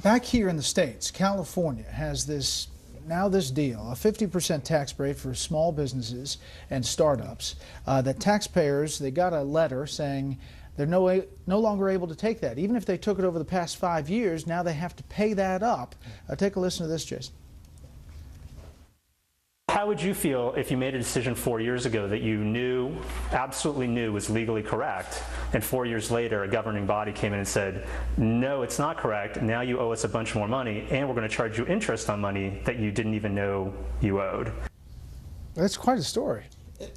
Back here in the States, California has this deal, a 50% tax break for small businesses and startups, that taxpayers, they got a letter saying they're no longer able to take that. Even if they took it over the past 5 years, now they have to pay that up. Take a listen to this, Jason. How would you feel if you made a decision 4 years ago that you absolutely knew was legally correct, and 4 years later a governing body came in and said, no, it's not correct, now you owe us a bunch more money, and we're going to charge you interest on money that you didn't even know you owed? That's quite a story.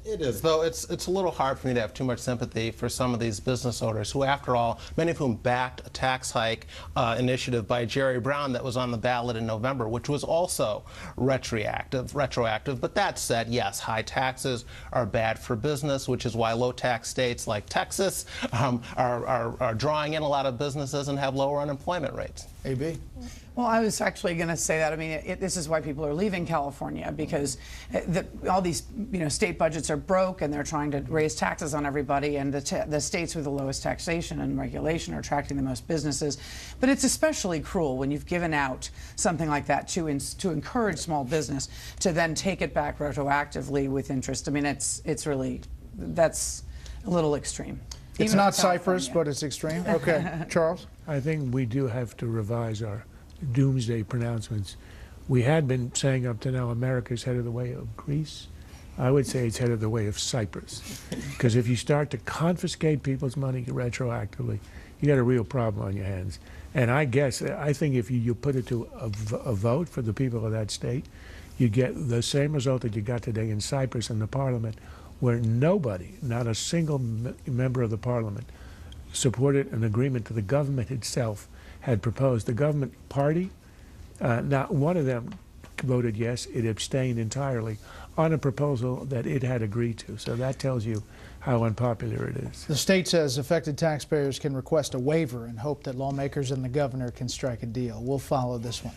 It is, though it's a little hard for me to have too much sympathy for some of these business owners who, after all, many of whom backed a tax hike initiative by Jerry Brown that was on the ballot in November, which was also retroactive. But that said, yes, high taxes are bad for business, which is why low-tax states like Texas are drawing in a lot of businesses and have lower unemployment rates. AB? Well, I was actually going to say that. I mean, this is why people are leaving California, because all these state budgets are broke and they're trying to raise taxes on everybody, and the states with the lowest taxation and regulation are attracting the most businesses. But it's especially cruel when you've given out something like that to encourage small business to then take it back retroactively with interest. I mean, that's a little extreme. It's not Cyprus, but it's extreme. Okay, Charles? I think we do have to revise our doomsday pronouncements. We had been saying up to now America's headed the way of Greece. I would say it's headed the way of Cyprus. Because if you start to confiscate people's money retroactively, you got a real problem on your hands. And I think if you put it to a vote for the people of that state, you get the same result that you got today in Cyprus in the parliament, where nobody, not a single member of the parliament, supported an agreement that the government itself had proposed. The government party, not one of them voted yes. It abstained entirely on a proposal that it had agreed to. So that tells you how unpopular it is. The state says affected taxpayers can request a waiver and hope that lawmakers and the governor can strike a deal. We'll follow this one.